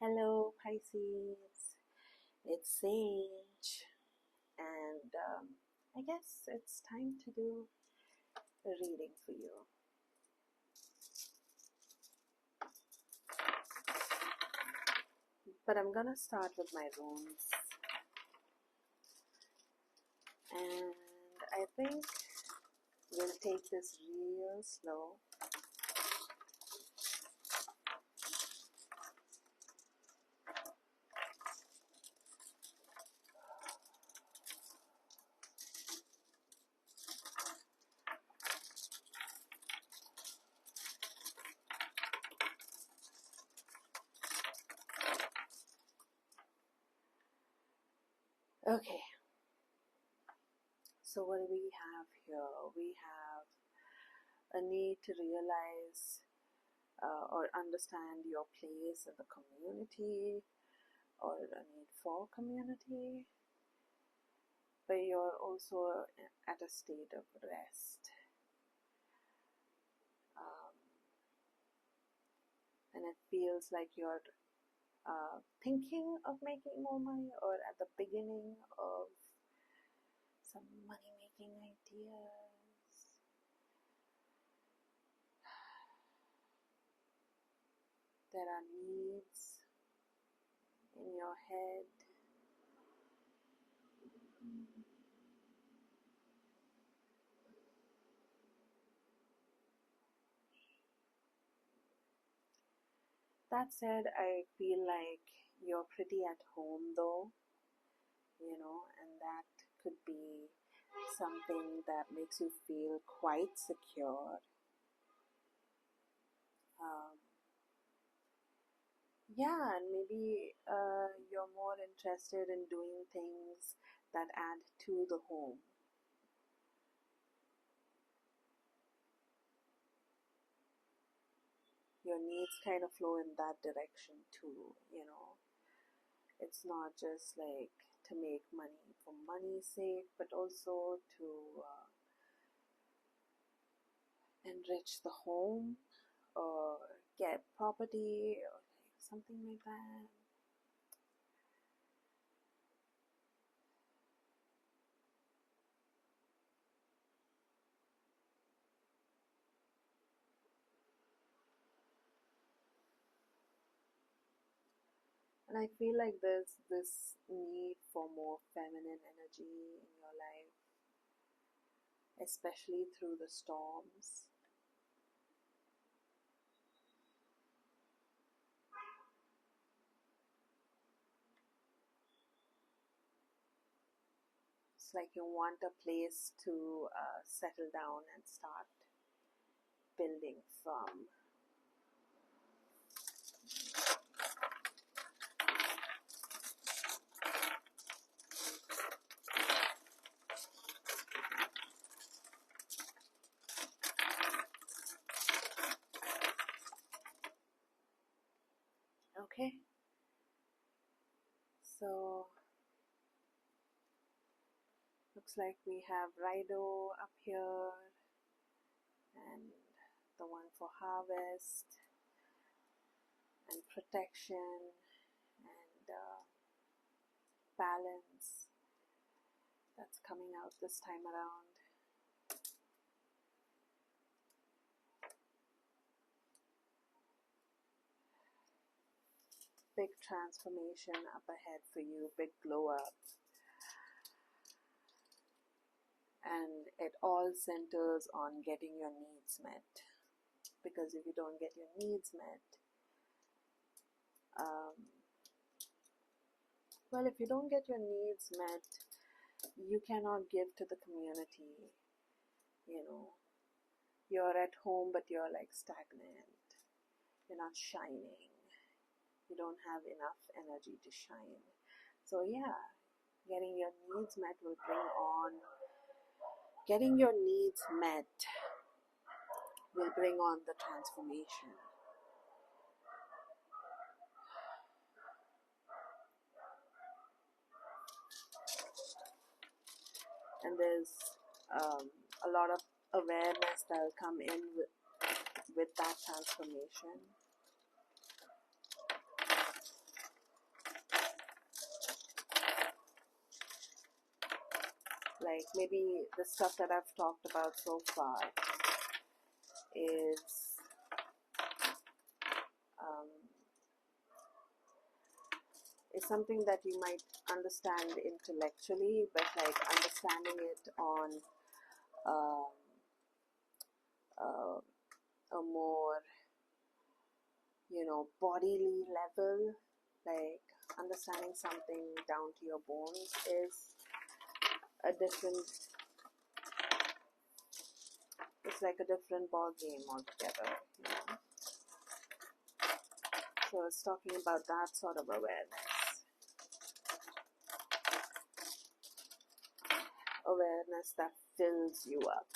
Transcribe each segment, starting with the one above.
Hello, Pisces. It's Sage, and I guess it's time to do a reading for you. But I'm gonna start with my runes, and I think we'll take this real slow. Okay, so what do we have here? We have a need to realize or understand your place in the community, or a need for community, but you're also at a state of rest. And it feels like you're thinking of making more money, or at the beginning of some money making ideas. There are needs in your head. That said, I feel like you're pretty at home though, and that could be something that makes you feel quite secure. Yeah, and maybe you're more interested in doing things that add to the home. Your needs kind of flow in that direction too. It's not just like to make money for money's sake, but also to enrich the home, or get property, or like something like that. And I feel like there's this need for more feminine energy in your life, especially through the storms. It's like you want a place to settle down and start building from. Okay, so looks like we have Rido up here, and the one for harvest and protection and balance that's coming out this time around. Big transformation up ahead for you, big glow up. And it all centers on getting your needs met. Because if you don't get your needs met, well, if you don't get your needs met, you cannot give to the community. You're at home, but you're like stagnant. You're not shining. You don't have enough energy to shine. So yeah, getting your needs met will bring on, getting your needs met will bring on the transformation. And there's a lot of awareness that will come in with that transformation. like maybe the stuff that I've talked about so far is um, is something that you might understand intellectually, but like understanding it on um, a more, you know, bodily level, like understanding something down to your bones is a different, it's like a different ball game altogether, you know. So it's talking about that sort of awareness that fills you up.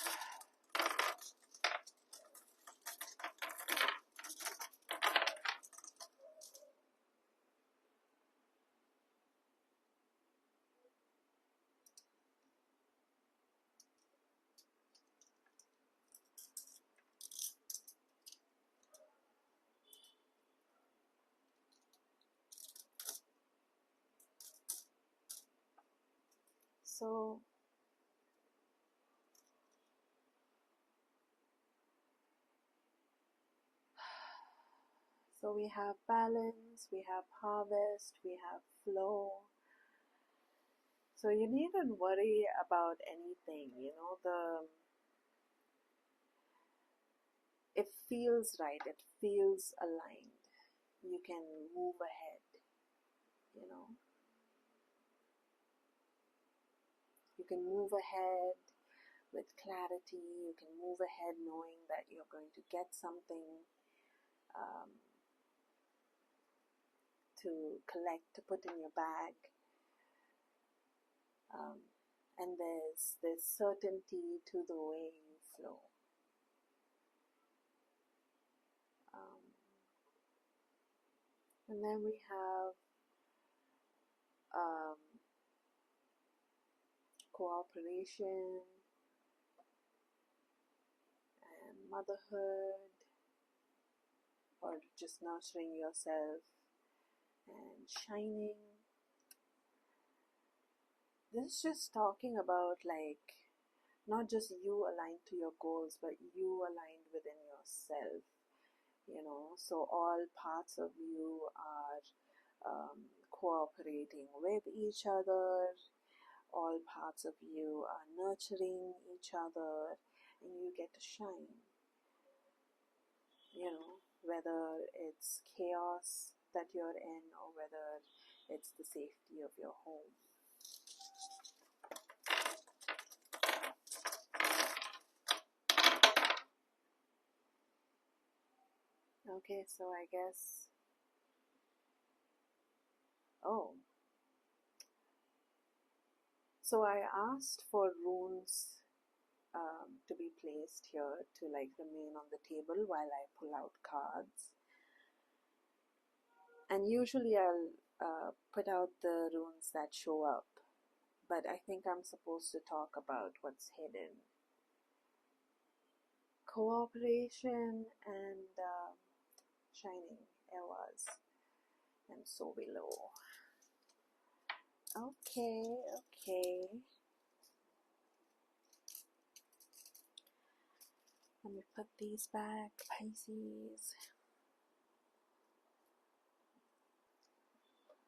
So we have balance, we have harvest, we have flow. So you needn't worry about anything, you know, it feels right, it feels aligned. You can move ahead, you know. You can move ahead with clarity, you can move ahead knowing that you're going to get something to collect, to put in your bag. And there's certainty to the way you flow. And then we have cooperation and motherhood, or just nurturing yourself and shining. This is just talking about like not just you aligned to your goals, but you aligned within yourself, you know. So all parts of you are cooperating with each other, all parts of you are nurturing each other, and you get to shine, you know, whether it's chaos that you're in or whether it's the safety of your home. Okay, so I guess, so I asked for runes to be placed here to like remain on the table while I pull out cards. And usually I'll put out the runes that show up, but I think I'm supposed to talk about what's hidden. Cooperation and shining, Ewas, and so below. Okay. Let me put these back, Pisces.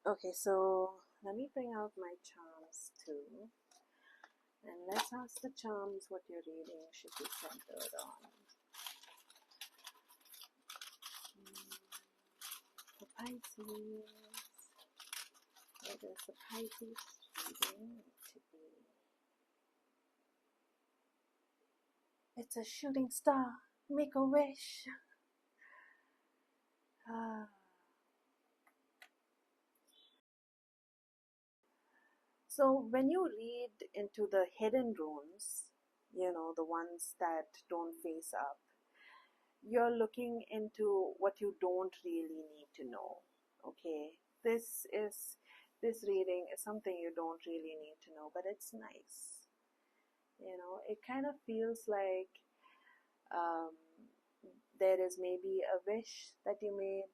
Okay, so let me bring out my charms too. And let's ask the charms what your reading should be centered on. For Pisces, where does the Pisces reading need to be? It's a shooting star. Make a wish. So when you read into the hidden runes, you know, the ones that don't face up, you're looking into what you don't really need to know. Okay, this reading is something you don't really need to know, but it's nice. You know, it kind of feels like there is maybe a wish that you made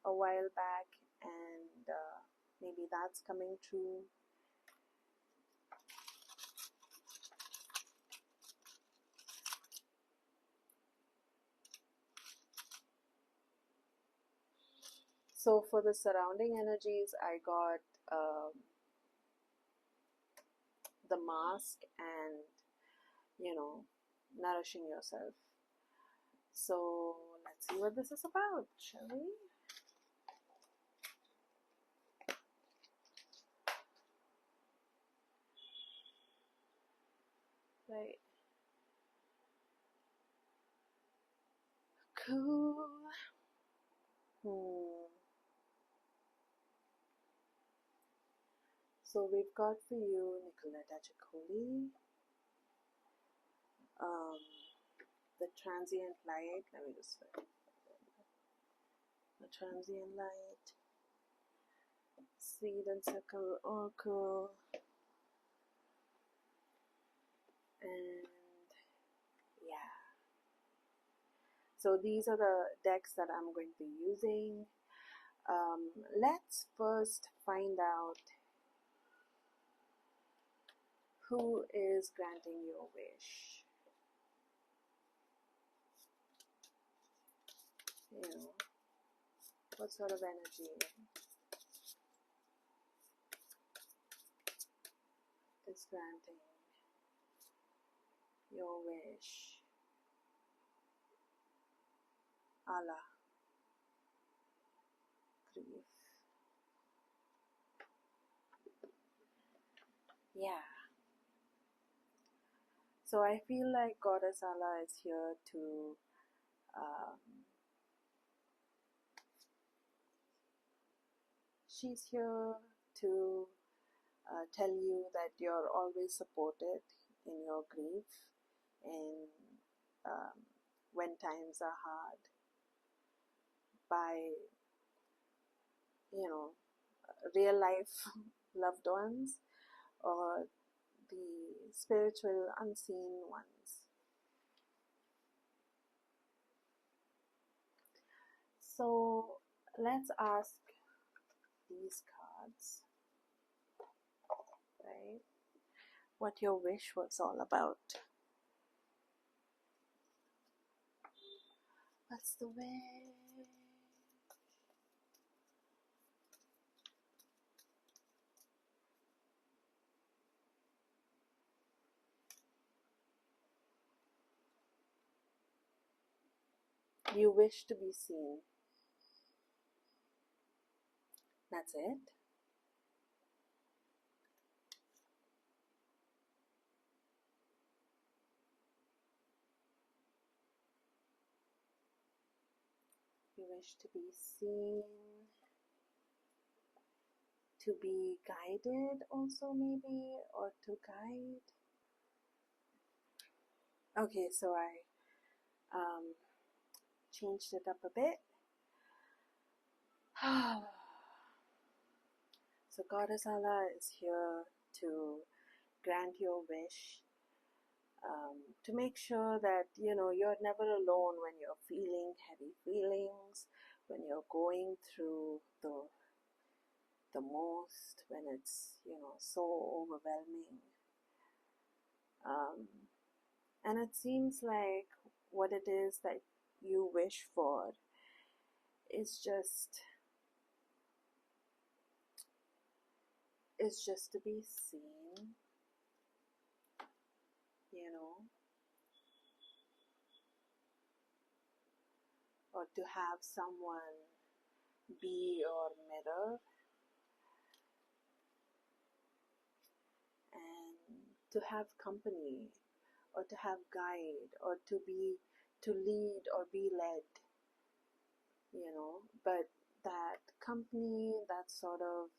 a while back, and maybe that's coming true. So for the surrounding energies, I got the mask and, nourishing yourself. So let's see what this is about, shall we? Right. Cool. So we've got for you Nicoletta Ciccoli, the transient light. Let me just the transient light, seed and circle oracle, and yeah. So these are the decks that I'm going to be using. Let's first find out who is granting your wish. What sort of energy is granting your wish? Allah, grief. Yeah. So I feel like Goddess Allah is here to she's here to tell you that you're always supported in your grief and when times are hard by real life loved ones or the spiritual unseen ones. So let's ask these cards, right, what your wish was all about. What's the wish? You wish to be seen. That's it. You wish to be seen, to be guided also maybe, or to guide. Okay, so I changed it up a bit. So Goddess Allah is here to grant your wish, to make sure that you're never alone when you're feeling heavy feelings, when you're going through the most, when it's so overwhelming, and it seems like what it is that you wish for is just to be seen, or to have someone be your mirror and to have company, or to have guide, or to lead or be led, but that company, that sort of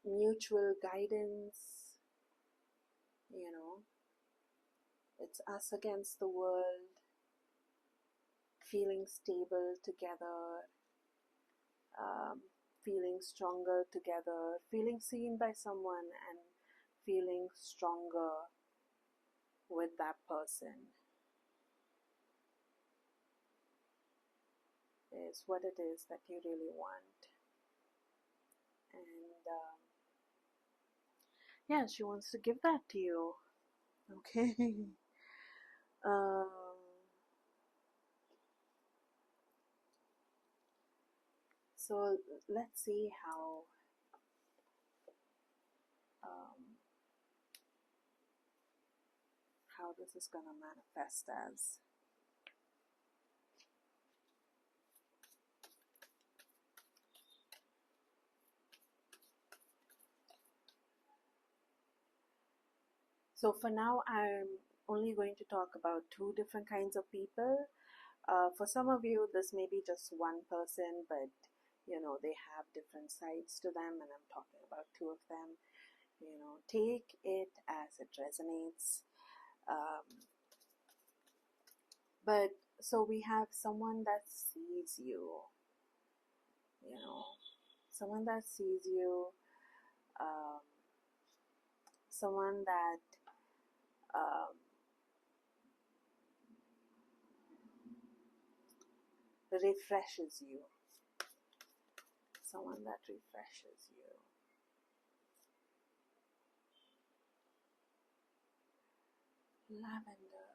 mutual guidance, it's us against the world, feeling stable together, feeling stronger together, feeling seen by someone and feeling stronger with that person is what it is that you really want. And yeah, she wants to give that to you. Okay. So let's see um, how this is going to manifest as. So for now, I'm only going to talk about two different kinds of people. For some of you, this may be just one person, but you know, they have different sides to them, and I'm talking about two of them. You know, take it as it resonates. But so we have someone that sees you, you know, someone that sees you, um, someone that um, refreshes you, someone that refreshes you. Lavender,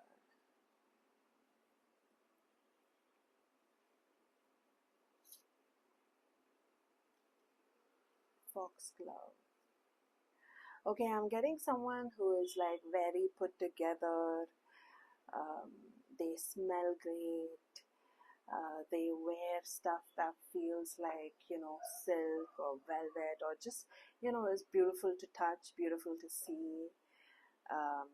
foxglove. Okay, I'm getting someone who is like very put together. Um, they smell great. They wear stuff that feels like, you know, silk or velvet, or just, you know, is beautiful to touch, beautiful to see. Um,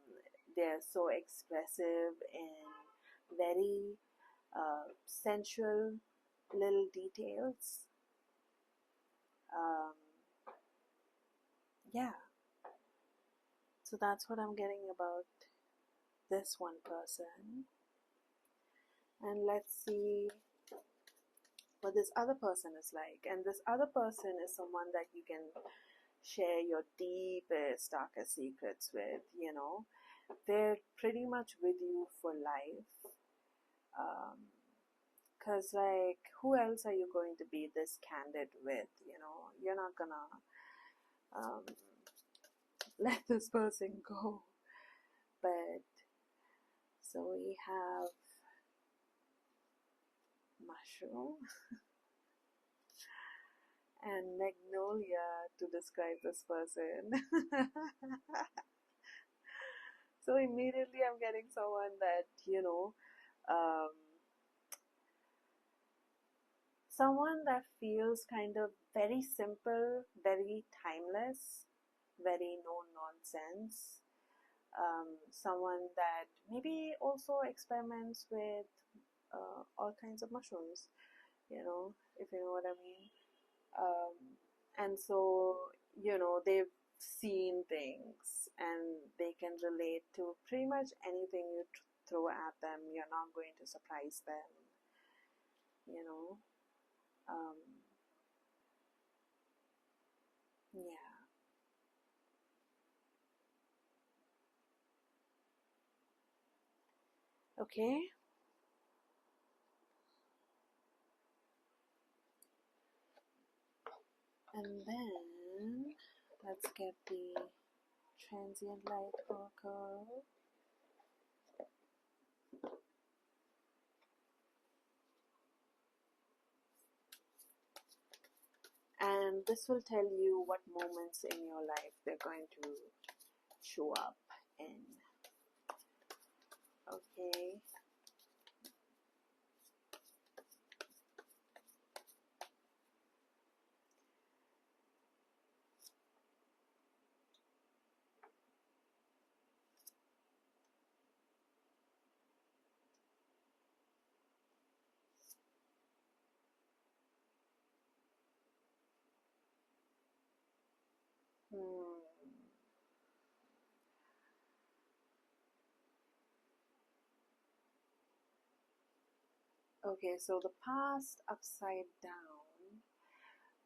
they're so expressive in very sensual little details. Um, yeah, so that's what I'm getting about this one person. And let's see what this other person is like. And this other person is someone that you can share your deepest, darkest secrets with, you know. They're pretty much with you for life. Because, like, who else are you going to be this candid with? You know, you're not gonna um, let this person go. But, so we have mushroom and magnolia to describe this person. So immediately I'm getting someone that, you know, um, someone that feels kind of very simple, very timeless, very no nonsense. Someone that maybe also experiments with all kinds of mushrooms, you know, if you know what I mean. Um, and so, you know, they've seen things and they can relate to pretty much anything you throw at them. You're not going to surprise them, you know. Um, yeah. Okay. And then let's get the transient light oracle. And this will tell you what moments in your life they're going to show up in. Okay. Okay, so the past upside down,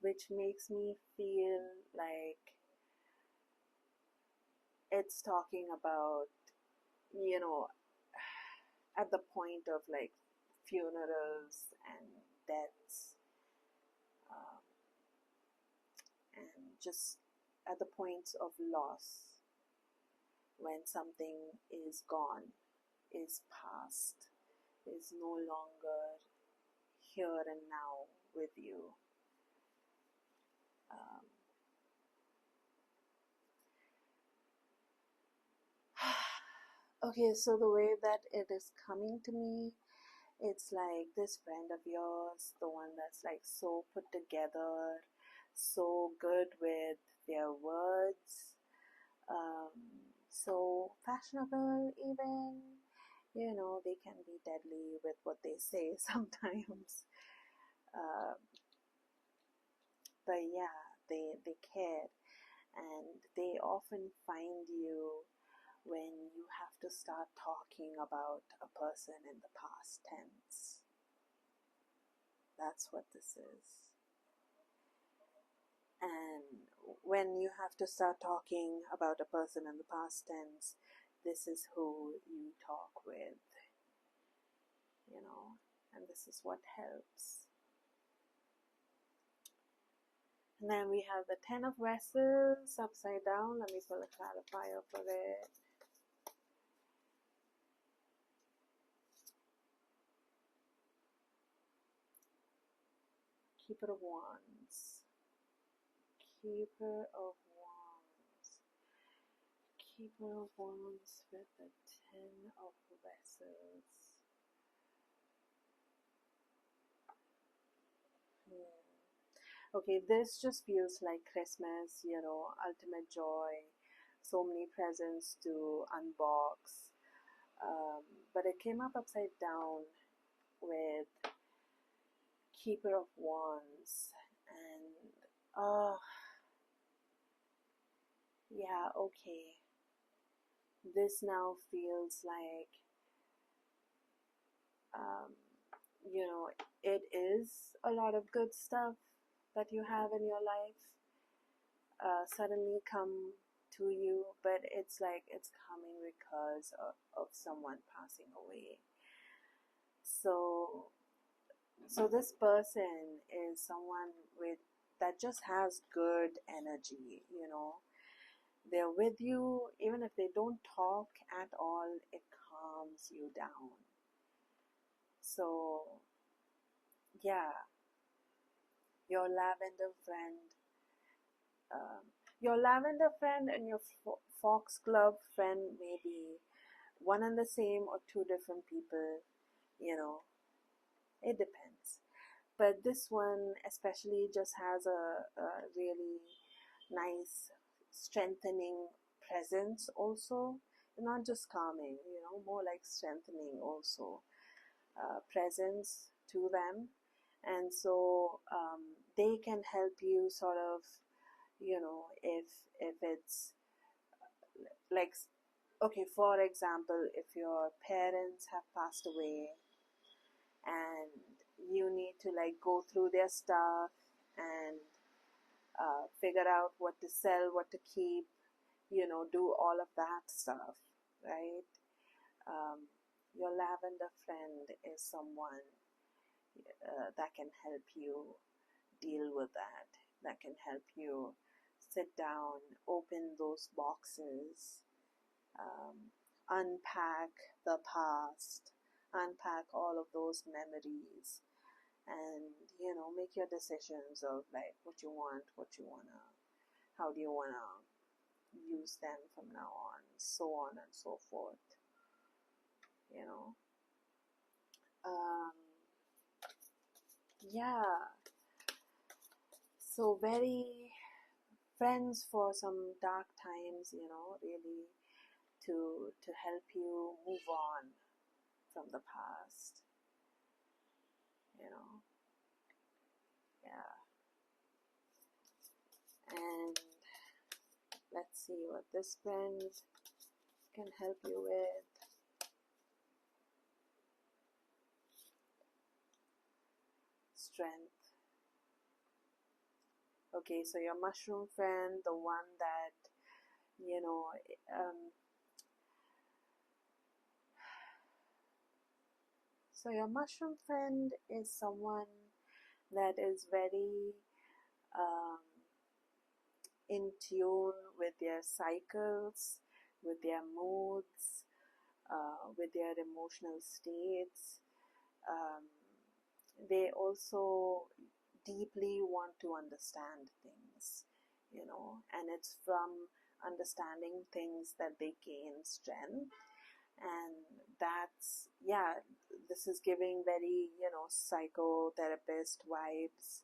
which makes me feel like it's talking about, you know, at the point of like funerals and deaths, um, and just at the points of loss, when something is gone, is past, is no longer here and now with you. Um, okay, so the way that it is coming to me, it's like this friend of yours, the one that's like so put together, so good with their words, um, so fashionable even. You know, they can be deadly with what they say sometimes. Uh, but yeah, they care, and they often find you when you have to start talking about a person in the past tense. That's what this is. And when you have to start talking about a person in the past tense, this is who you talk with, you know, and this is what helps. And then we have the Ten of Vessels upside down. Let me pull a clarifier for it. Keeper of Wands. Keeper of Wands. Keeper of Wands with the Ten of Vessels. Okay, this just feels like Christmas, you know, ultimate joy, so many presents to unbox. But it came up upside down with Keeper of Wands, and yeah, okay. This now feels like, um, you know, it is a lot of good stuff that you have in your life suddenly come to you, but it's like it's coming because of someone passing away. So this person is someone with that just has good energy, you know. They're with you even if they don't talk at all, it calms you down. So yeah, your lavender friend, um, your lavender friend and your foxglove friend may be one and the same or two different people, you know, it depends. But this one especially just has a really nice strengthening presence also, not just calming, you know, more like strengthening also, presence to them. And so they can help you sort of, you know, if it's like, okay, for example, if your parents have passed away and you need to like go through their stuff and figure out what to sell, what to keep, you know, do all of that stuff, right? Your lavender friend is someone that can help you deal with that, that can help you sit down, open those boxes, um, unpack the past, unpack all of those memories, and, you know, make your decisions of like what you want, what you wanna, how do you wanna use them from now on, so on and so forth, you know. Um, yeah, so very friends for some dark times, you know, really to help you move on from the past, you know. Yeah. And let's see what this friend can help you with. Strength. Okay, so your mushroom friend, the one that, you know, so your mushroom friend is someone that is very um, in tune with their cycles, with their moods, with their emotional states. Um, they also deeply want to understand things, and it's from understanding things that they gain strength. And that's, yeah, this is giving very, psychotherapist vibes,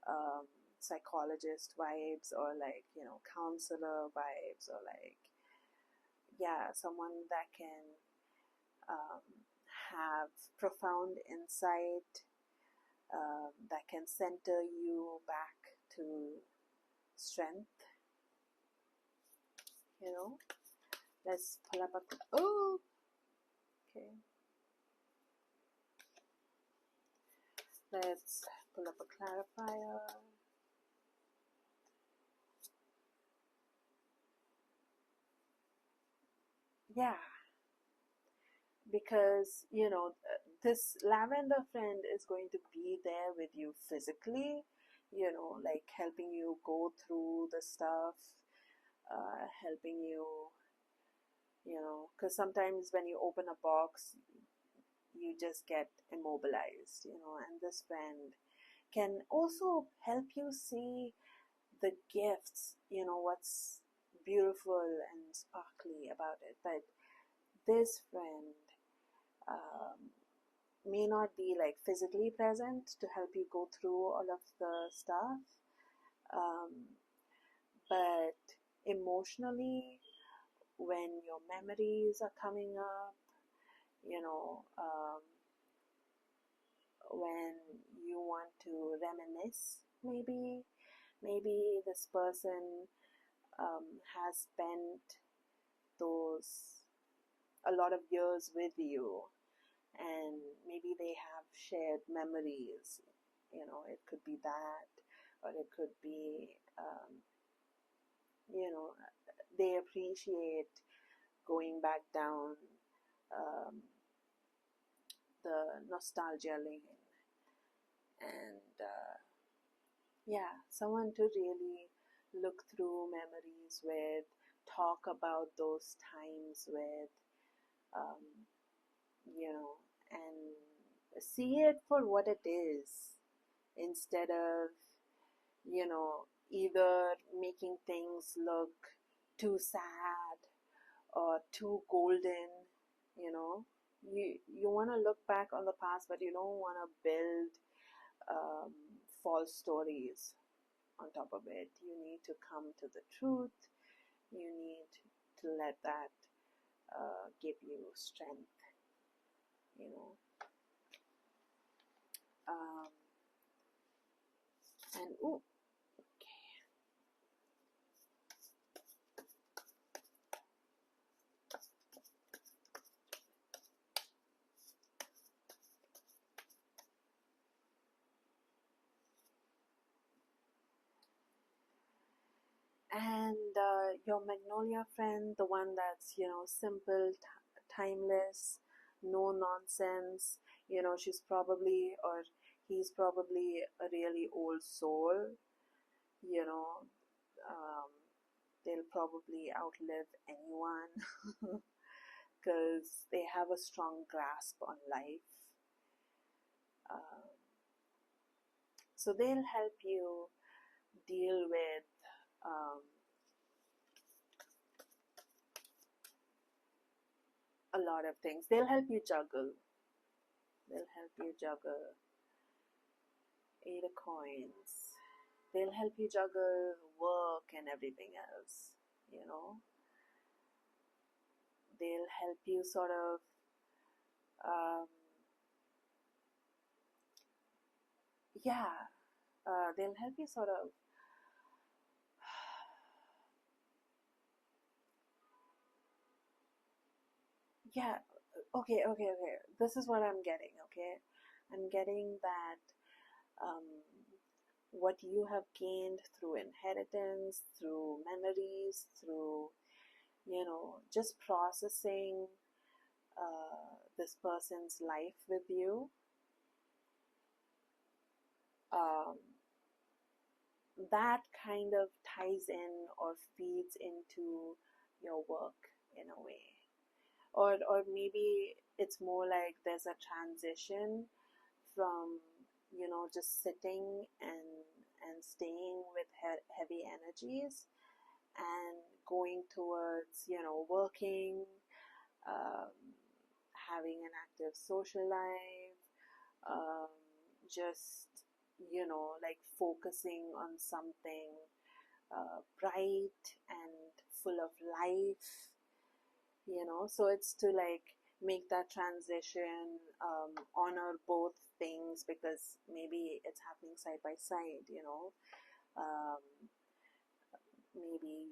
um, psychologist vibes, or like, counselor vibes, or like, yeah, someone that can um, have profound insight, that can center you back to strength, Let's pull up oh, okay. Let's pull up a clarifier. Yeah, because this lavender friend is going to be there with you physically, like helping you go through the stuff, helping you, because sometimes when you open a box, you just get immobilized, and this friend can also help you see the gifts, what's beautiful and sparkly about it. But this friend um, may not be like physically present to help you go through all of the stuff, um, but emotionally, when your memories are coming up, when you want to reminisce, maybe this person has spent those a lot of years with you, and maybe they have shared memories. It could be that, or it could be, you know, they appreciate going back down um, the nostalgia lane, and yeah, someone to really look through memories with, talk about those times with, um, and see it for what it is, instead of, either making things look too sad or too golden. you know you want to look back on the past, but you don't want to build um, false stories on top of it. You need to come to the truth. You need to let that give you strength, you know. Um, and ooh, okay. And your magnolia friend, the one that's, simple, timeless, no nonsense. She's probably, or he's probably a really old soul. you know um, they'll probably outlive anyone because they have a strong grasp on life. um, so they'll help you deal with um, a lot of things. They'll help you juggle. They'll help you juggle. Eight of coins. They'll help you juggle work and everything else. They'll help you sort of um, yeah, they'll help you sort of yeah, okay, this is what I'm getting. Okay, I'm getting that um, what you have gained through inheritance, through memories, through just processing this person's life with you, um, that kind of ties in or feeds into your work in a way. Or maybe it's more like there's a transition from just sitting and staying with heavy energies, and going towards, working, um, having an active social life, um, just, like focusing on something bright and full of life, so it's to like make that transition, honor both things, because maybe it's happening side by side, um, maybe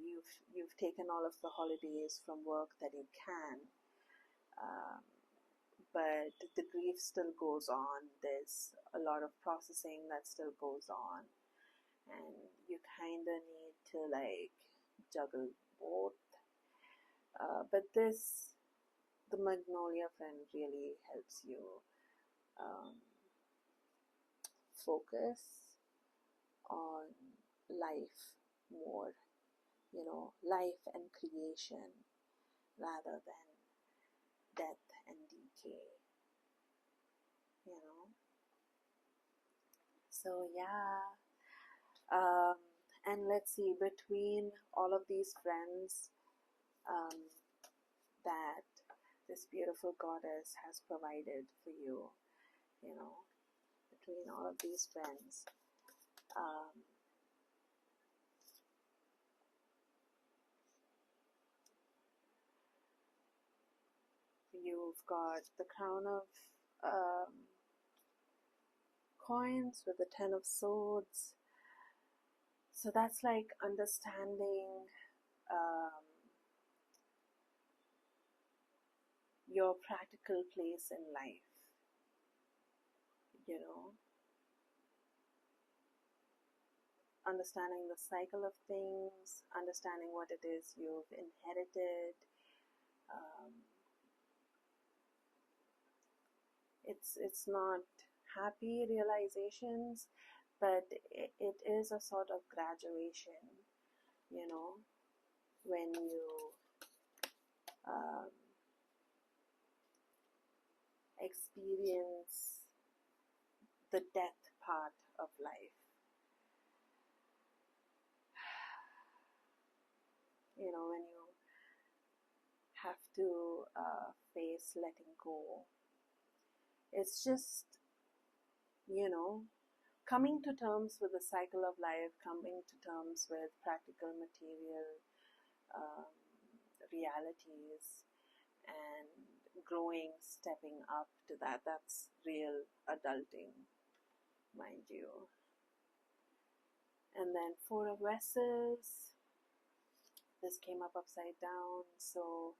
you've taken all of the holidays from work that you can, um, but the grief still goes on. There's a lot of processing that still goes on, and you kind of need to like juggle both. But the Magnolia Friend really helps you um, focus on life more, life and creation rather than death and decay, you know. So, yeah. And let's see, between all of these friends um, that this beautiful goddess has provided for you, between all of these friends, um, you've got the Crown of um, Coins with the Ten of Swords. So that's like understanding um, your practical place in life, you know, understanding the cycle of things, understanding what it is you've inherited. Um, it's not happy realizations, but it is a sort of graduation, when you um, experience the death part of life. When you have to face letting go. It's just, coming to terms with the cycle of life, coming to terms with practical material um, realities, and growing, stepping up to that. That's real adulting, mind you. And then Four of Vessels. This came up upside down, so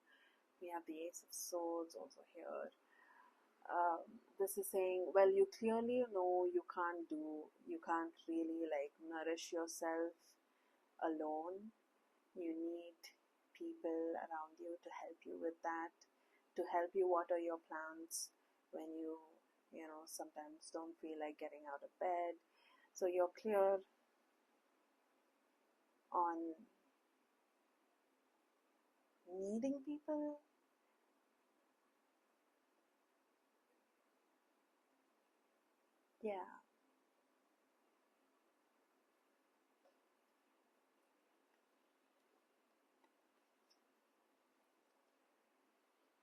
we have the Ace of Swords also here. This is saying, well, you clearly know you can't really like nourish yourself alone. You need people around you to help you with that, to help you water your plants when you sometimes don't feel like getting out of bed. So you're clear on needing people. Yeah.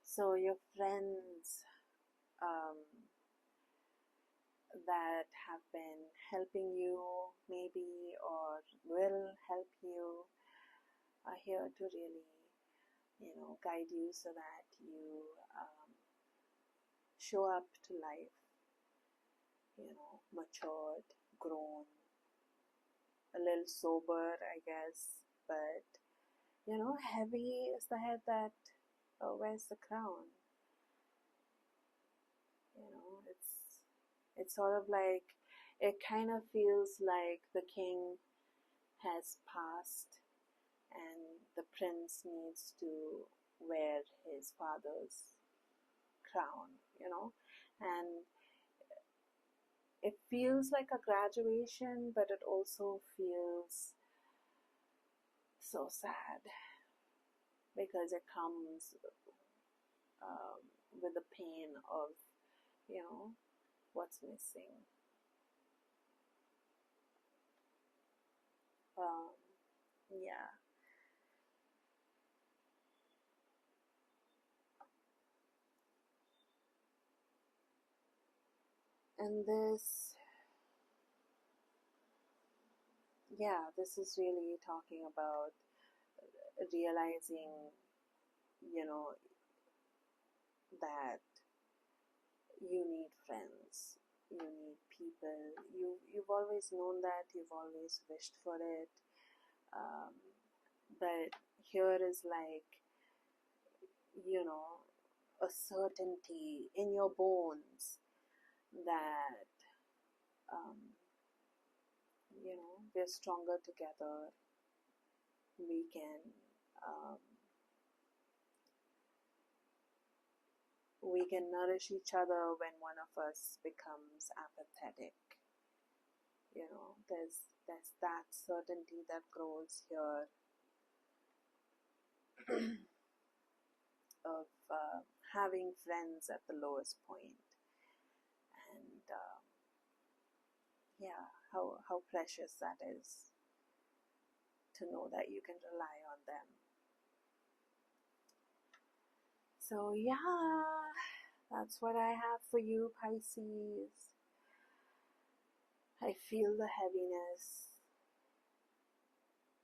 So your friends that have been helping you, maybe, or will help you, are here to really, guide you so that you show up to life, matured, grown, a little sober, I guess, but, heavy is the head that wears the crown. It's sort of like, it kind of feels like the king has passed and the prince needs to wear his father's crown, and it feels like a graduation, but it also feels so sad because it comes with the pain of, what's missing. Yeah. And this, yeah, this is really talking about realizing, you know, that you need friends, you need people. You've always known that, you've always wished for it, um, but here is like, you know, a certainty in your bones that, um, we're stronger together. We can, um, we can nourish each other when one of us becomes apathetic. There's that certainty that grows here of having friends at the lowest point, and yeah, how precious that is to know that you can rely on them. So yeah, that's what I have for you, Pisces. I feel the heaviness,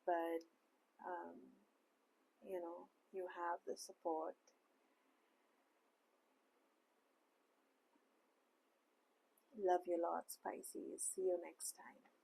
but um, you have the support. Love you lots, Pisces. See you next time.